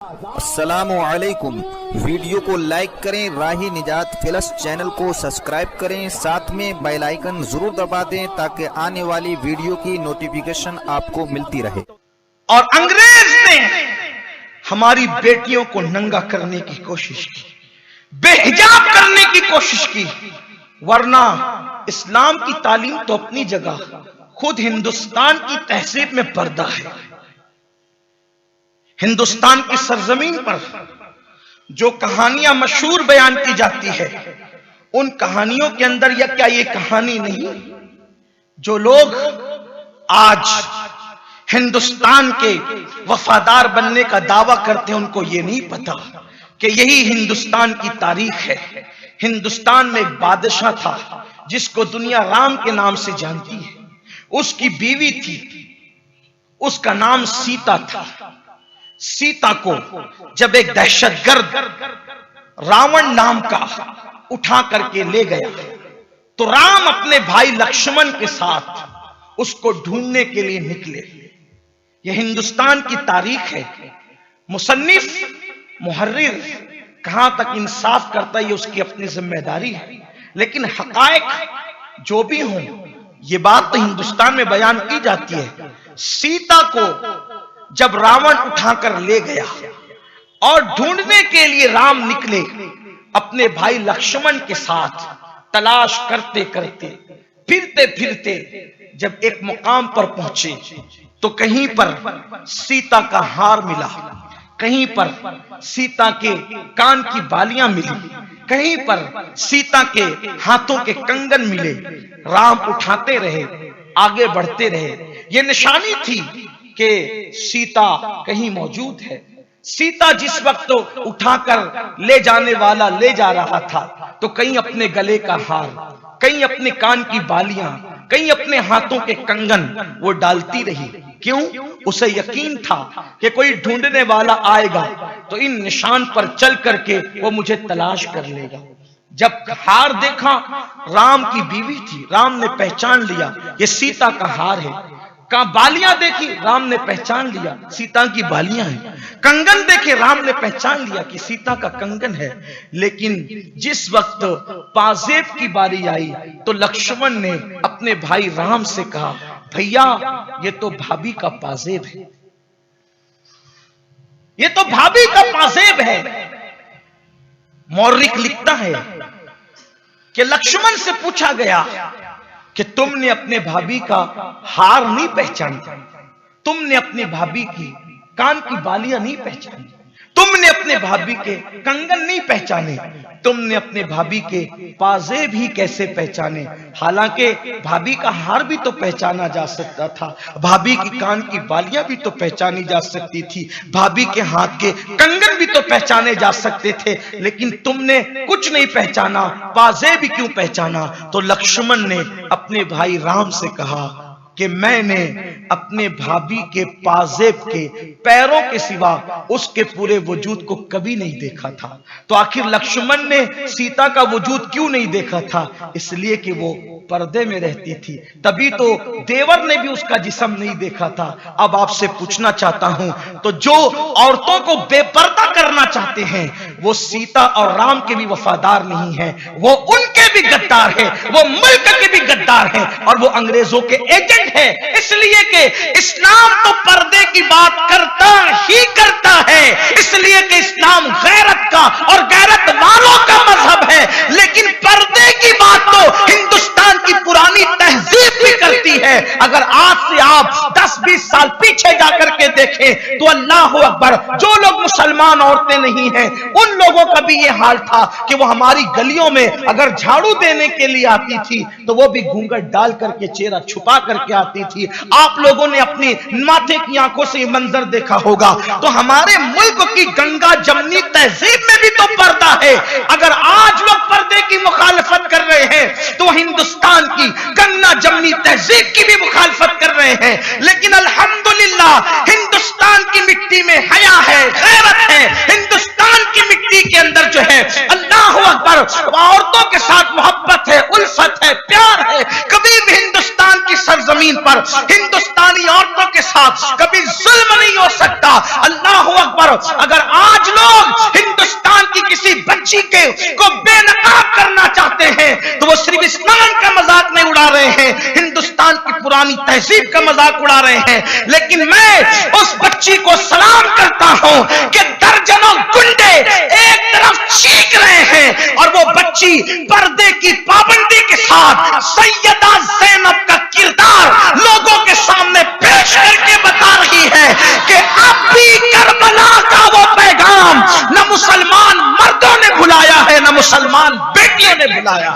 अस्सलामुअलैकुम। वीडियो को लाइक करें, राही निजात प्लस चैनल को सब्सक्राइब करें, साथ में बेल आइकन जरूर दबा दें ताकि आने वाली वीडियो की नोटिफिकेशन आपको मिलती रहे। और अंग्रेज ने हमारी बेटियों को नंगा करने की कोशिश की, बेहिजाब करने की कोशिश की, वरना इस्लाम की तालीम तो अपनी जगह, खुद हिंदुस्तान की तहजीब में पर्दा है। हिंदुस्तान की सरजमीन पर जो कहानियां मशहूर बयान की जाती है, उन कहानियों के अंदर या क्या ये कहानी नहीं, जो लोग आज हिंदुस्तान के वफादार बनने का दावा करते हैं, उनको ये नहीं पता कि यही हिंदुस्तान की तारीख है। हिंदुस्तान में एक बादशाह था जिसको दुनिया राम के नाम से जानती है। उसकी बीवी थी, उसका नाम सीता था। सीता को जब एक दहशतगर्द रावण नाम का उठा करके ले गया, तो राम अपने भाई लक्ष्मण के साथ उसको ढूंढने के लिए निकले। यह हिंदुस्तान की तारीख है। मुसन्निफ मुहर्रिर कहां तक इंसाफ करता है, ये उसकी अपनी जिम्मेदारी है, लेकिन हकायक जो भी हों, ये बात तो हिंदुस्तान में बयान की जाती है। सीता को जब रावण उठाकर ले गया और ढूंढने के लिए राम निकले अपने भाई लक्ष्मण के साथ, तलाश करते करते फिरते फिरते जब एक मुकाम पर पहुंचे, तो कहीं पर सीता का हार मिला, कहीं पर सीता के कान की बालियां मिली, कहीं पर सीता के हाथों के कंगन मिले। राम उठाते रहे, आगे बढ़ते रहे। यह निशानी थी कि सीता कहीं मौजूद है। सीता जिस वक्त उठाकर ले जाने वाला ले जा रहा था, तो कहीं अपने गले का हार, कहीं अपने कान की बालियां, कहीं अपने हाथों के कंगन वो डालती रही। क्यों? उसे यकीन था कि कोई ढूंढने वाला आएगा तो इन निशान पर चल करके वो मुझे तलाश कर लेगा। जब हार देखा, राम की बीवी थी, राम ने पहचान लिया ये सीता का हार है। का बालियां देखी, राम ने पहचान लिया सीता की बालियां हैं। कंगन देखे, राम ने पहचान लिया कि सीता का कंगन है। लेकिन जिस वक्त पाजेब की बारी आई, तो लक्ष्मण ने अपने भाई राम से कहा, भैया ये तो भाभी का पाजेब है, ये तो भाभी का पाजेब है। मौर्रिक लिखता है कि लक्ष्मण से पूछा गया कि तुमने अपने भाभी का हार नहीं पहचाना, तुमने अपनी भाभी की कान की बालियां नहीं पहचानी, तुमने अपने भाभी के कंगन नहीं पहचाने, तुमने अपने भाभी के पाजेब ही कैसे पहचाने? हालांकि भाभी का हार भी तो पहचाना जा सकता था, भाभी की कान की बालियां भी तो पहचानी जा सकती थी, भाभी के हाथ के कंगन भी तो पहचाने जा सकते थे, लेकिन तुमने कुछ नहीं पहचाना, पाजेब भी क्यों पहचाना? तो लक्ष्मण ने अपने भाई राम से कहा कि मैंने अपने भाभी के पाजेब के पैरों के सिवा उसके पूरे वजूद को कभी नहीं देखा था। तो आखिर लक्ष्मण ने सीता का वजूद क्यों नहीं देखा था? इसलिए कि वो पर्दे में रहती थी, तभी तो देवर ने भी उसका जिस्म नहीं देखा था। अब आपसे पूछना चाहता हूं, तो जो औरतों को बेपर्दा करना चाहते हैं, वो सीता और राम के भी वफादार नहीं है, वो उनके भी गद्दार है, वो मुल्क के भी गद्दार है, और वो अंग्रेजों के एजेंट है। इसलिए कि इस्लाम तो पर्दे की बात करता ही करता है, इसलिए कि इस्लाम गैरत का और गैरत वालों का मजहब है। लेकिन पर्दे की बात तो हिंदुस्तान की पुरानी तहजीब भी करती है। अगर आज से आप 10-20 साल पीछे जाकर के देखें, तो अल्लाह अकबर, जो लोग मुसलमान औरतें नहीं हैं, उन लोगों का भी ये हाल था कि वो हमारी गलियों में अगर झाड़ू देने के लिए आती थी, तो वो भी घूंघट डाल करके, चेहरा छुपा करके आती थी। आप लोगों ने अपनी माथे की आंखों से मंजर देखा होगा। तो हमारे मुल्क की गंगा जमनी तहजीब में भी तो पर्दा है। अगर आज लोग पर्दे की मुखालफत कर रहे हैं, तो हिंदुस्तान की गंगा जमनी तहजीब की भी मुखालफत कर रहे हैं। लेकिन अल्हम्दुलिल्लाह हिंदुस्तान की मिट्टी में हया है, गैरत है। हिंदुस्तान की मिट्टी के अंदर जो है, अल्लाह अकबर, औरतों के साथ मोहब्बत है, उल्फत है, प्यार है। कभी भी हिंदुस्तान की सरजमीन पर हिंदुस्तानी औरतों के साथ कभी जुल्म नहीं हो सकता। अल्लाह अकबर। अगर आज लोग हिंदुस्तान की किसी बच्ची को बेनकाब करना चाहते हैं तो वो सिर्फ इस्लाम का मजाक नहीं उड़ा रहे हैं, हिंदुस्तान की पुरानी तहजीब का मजाक उड़ा रहे हैं। लेकिन मैं उस बच्ची को सलाम करता हूं कि दर्जनों गुंडे एक तरफ चीख रहे हैं और वो बच्ची पर्दे की पाबंदी के साथ सैयदा ज़ैनब का किरदार लोगों के सामने पेश करके बता रही है कि अब भी करबला का वो पैगाम न मुसलमान मर्दों ने भुलाया है, न मुसलमान बेटियों ने भुलाया।